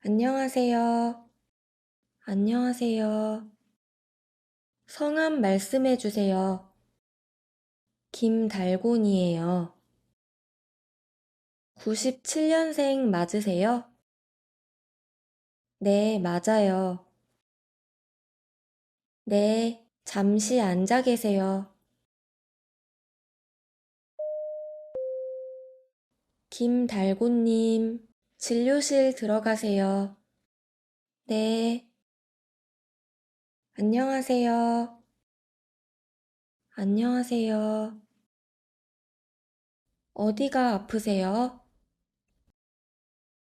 안녕하세요. 안녕하세요. 성함 말씀해 주세요. 김달곤이에요. 97년생 맞으세요? 네, 맞아요. 네, 잠시 앉아 계세요. 김달곤님, 진료실 들어가세요. 네, 안녕하세요. 안녕하세요. 어디가 아프세요?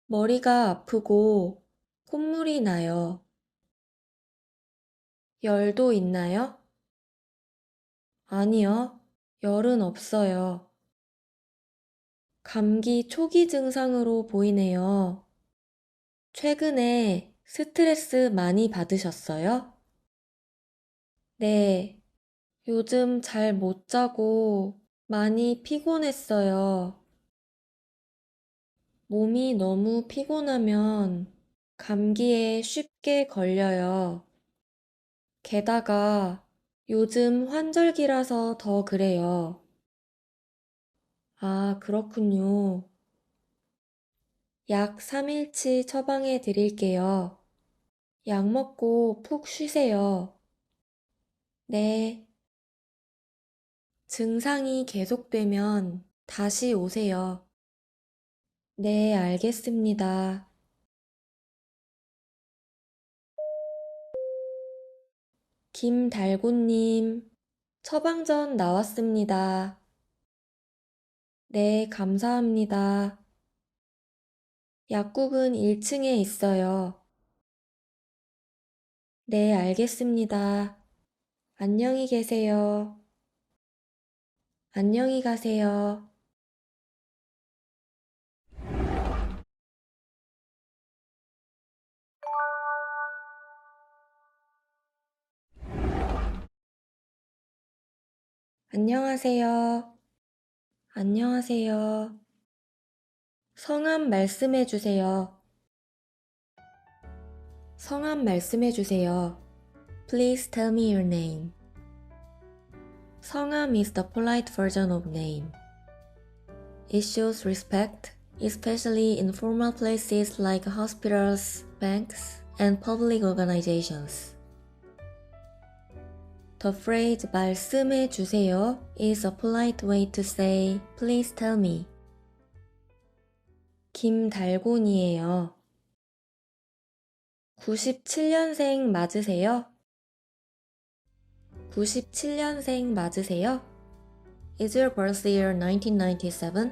머리가 아프고 콧물이 나요. 열도 있나요? 아니요, 열은 없어요. 감기 초기 증상으로 보이네요. 최근에 스트레스 많이 받으셨어요? 네, 요즘 잘 못 자고 많이 피곤했어요. 몸이 너무 피곤하면 감기에 쉽게 걸려요. 게다가 요즘 환절기라서 더 그래요. 아, 그렇군요. 약 3일치 처방해 드릴게요. 약 먹고 푹 쉬세요. 네. 증상이 계속되면 다시 오세요. 네, 알겠습니다. 김달곤님, 처방전 나왔습니다. 네, 감사합니다. 약국은 1층에 있어요. 네, 알겠습니다. 안녕히 계세요. 안녕히 가세요. 안녕하세요. 안녕하세요. 성함 말씀해 주세요. 성함 말씀해 주세요. Please tell me your name. 성함 is the polite version of name. It shows respect, especially in formal places like hospitals, banks, and public organizations. The phrase 말씀해 주세요 is a polite way to say please tell me. 김달곤이에요. 97년생 맞으세요? 97년생 맞으세요? Is your birth year 1997?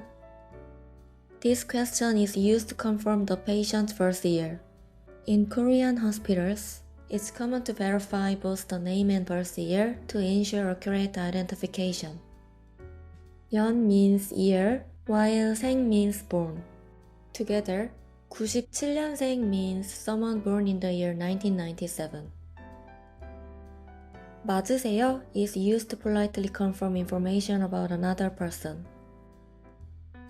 This question is used to confirm the patient's birth year. In Korean hospitals, it's common to verify both the name and birth year to ensure accurate identification. 년 means year, while 생 means born. Together, 97년생 means someone born in the year 1997. 맞으세요 is used to politely confirm information about another person.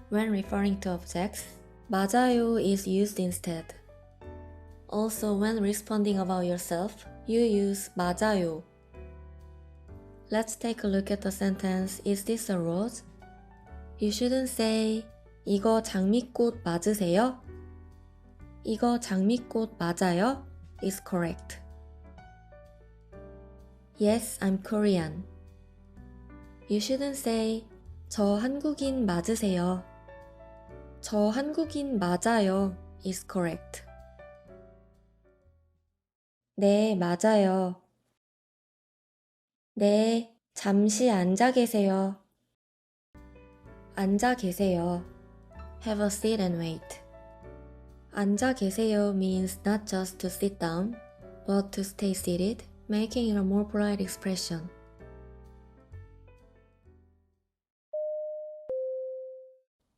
When referring to objects, 맞아요 is used instead. Also, when responding about yourself, you use 맞아요. Let's take a look at the sentence, is this a rose? You shouldn't say, 이거 장미꽃 맞으세요? 이거 장미꽃 맞아요? is correct. Yes, I'm Korean. You shouldn't say, 저 한국인 맞으세요? 저 한국인 맞아요 is correct. 네, 맞아요. 네, 잠시 앉아 계세요. 앉아 계세요. Have a seat and wait. 앉아 계세요 means not just to sit down, but to stay seated, making it a more polite expression.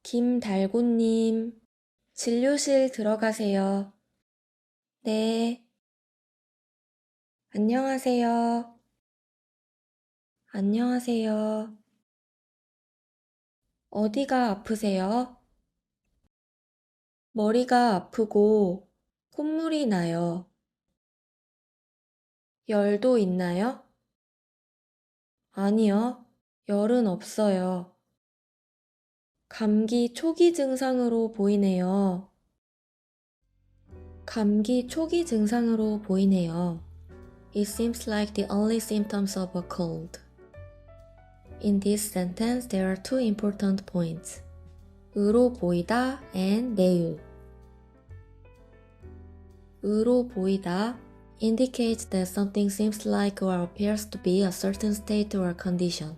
김달곤님, 진료실 들어가세요. 네, 안녕하세요. 안녕하세요. 어디가 아프세요? 머리가 아프고 콧물이 나요. 열도 있나요? 아니요, 열은 없어요. 감기 초기 증상으로 보이네요. 감기 초기 증상으로 보이네요. It seems like the early symptoms of a cold. In this sentence, there are two important points. 으로 보이다 and 내유. 으로 보이다 indicates that something seems like or appears to be a certain state or condition.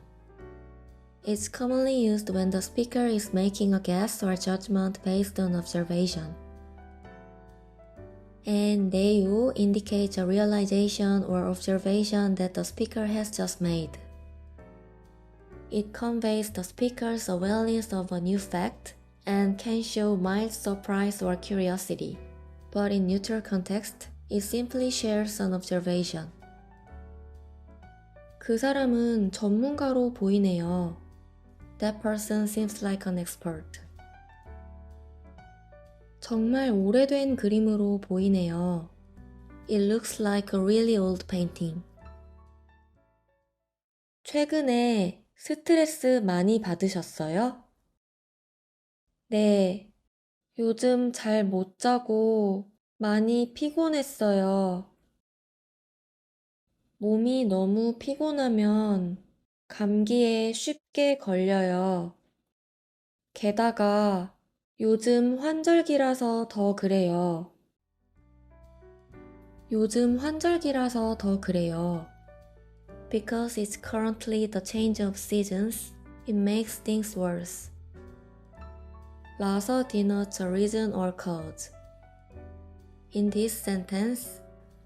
It's commonly used when the speaker is making a guess or judgment based on observation. And 내유 indicates a realization or observation that the speaker has just made. It conveys the speaker's awareness of a new fact and can show mild surprise or curiosity. But in neutral context, it simply shares an observation. 그 사람은 전문가로 보이네요. That person seems like an expert. 정말 오래된 그림으로 보이네요. It looks like a really old painting. 최근에 스트레스 많이 받으셨어요? 네, 요즘 잘 못 자고 많이 피곤했어요. 몸이 너무 피곤하면 감기에 쉽게 걸려요. 게다가 요즘 환절기라서 더 그래요. 요즘 환절기라서 더 그래요. Because it's currently the change of seasons, it makes things worse. 라서 denotes a reason or cause. In this sentence,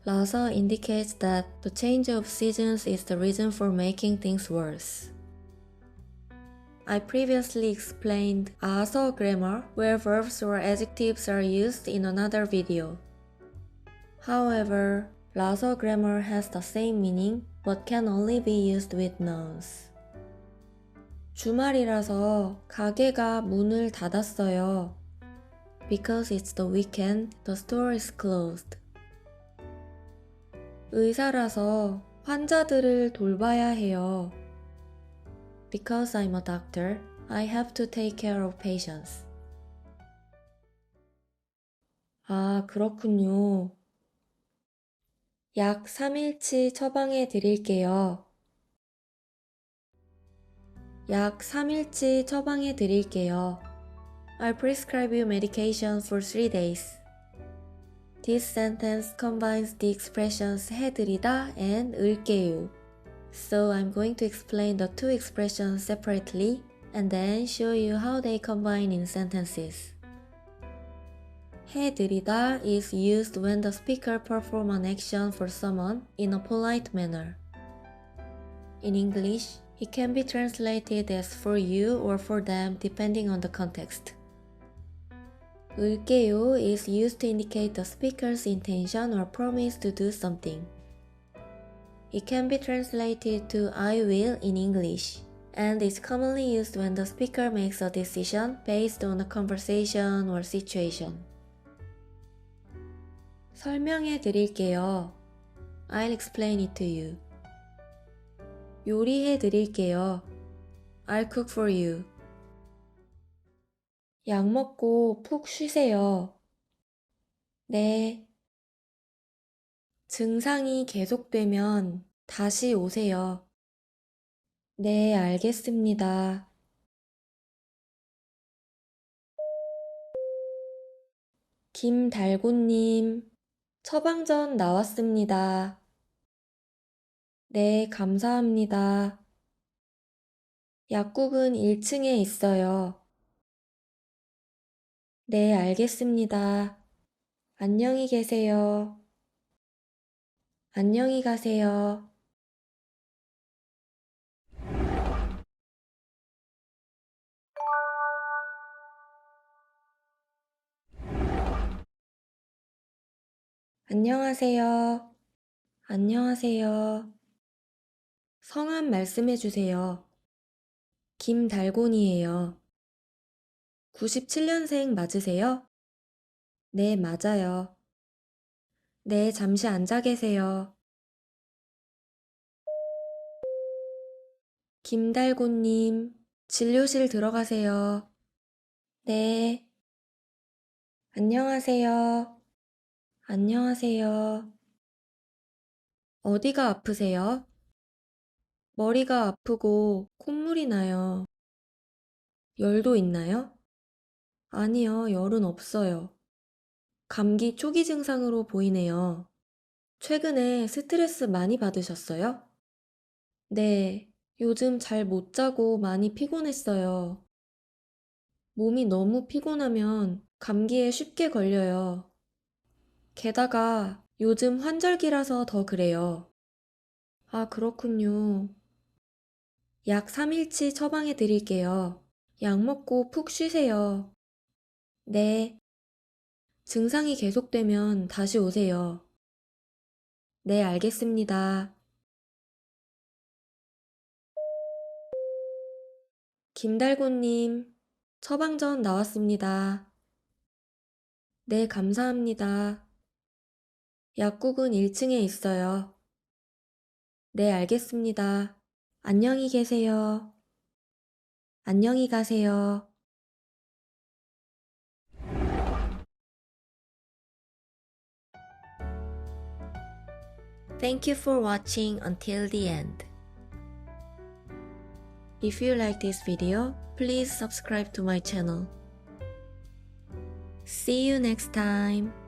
라서 indicates that the change of seasons is the reason for making things worse. I previously explained 아서 grammar where verbs or adjectives are used in another video. However, 라서 grammar has the same meaning but can only be used with nouns. 주말이라서 가게가 문을 닫았어요. Because it's the weekend, the store is closed. 의사라서 환자들을 돌봐야 해요. Because I'm a doctor, I have to take care of patients. 아, 그렇군요. 약 3일치 처방해 드릴게요. 약 3일치 처방해 드릴게요. I'll prescribe you medication for 3 days. This sentence combines the expressions 해드리다 and 을게요. So I'm going to explain the two expressions separately and then show you how they combine in sentences. 해드리다 is used when the speaker performs an action for someone in a polite manner. In English, it can be translated as for you or for them depending on the context. 을게요 is used to indicate the speaker's intention or promise to do something. It can be translated to I will in English, and is commonly used when the speaker makes a decision based on a conversation or situation. 설명해 드릴게요. I'll explain it to you. 요리해 드릴게요. I'll cook for you. 약 먹고 푹 쉬세요. 네. 증상이 계속되면 다시 오세요. 네, 알겠습니다. 김달고님, 처방전 나왔습니다. 네, 감사합니다. 약국은 1층에 있어요. 네, 알겠습니다. 안녕히 계세요. 안녕히 가세요. 안녕하세요. 안녕하세요. 성함 말씀해 주세요. 김달곤이에요. 97년생 맞으세요? 네, 맞아요. 네, 잠시 앉아 계세요. 김달곤님, 진료실 들어가세요. 네. 안녕하세요. 안녕하세요. 어디가 아프세요? 머리가 아프고 콧물이 나요. 열도 있나요? 아니요, 열은 없어요. 감기 초기 증상으로 보이네요. 최근에 스트레스 많이 받으셨어요? 네, 요즘 잘 못 자고 많이 피곤했어요. 몸이 너무 피곤하면 감기에 쉽게 걸려요. 게다가 요즘 환절기라서 더 그래요. 아, 그렇군요. 약 3일치 처방해 드릴게요. 약 먹고 푹 쉬세요. 네, 증상이 계속되면 다시 오세요. 네, 알겠습니다. 김달곤님, 처방전 나왔습니다. 네, 감사합니다. 약국은 1층에 있어요. 네, 알겠습니다. 안녕히 계세요. 안녕히 가세요. Thank you for watching until the end. If you like this video, please subscribe to my channel. See you next time.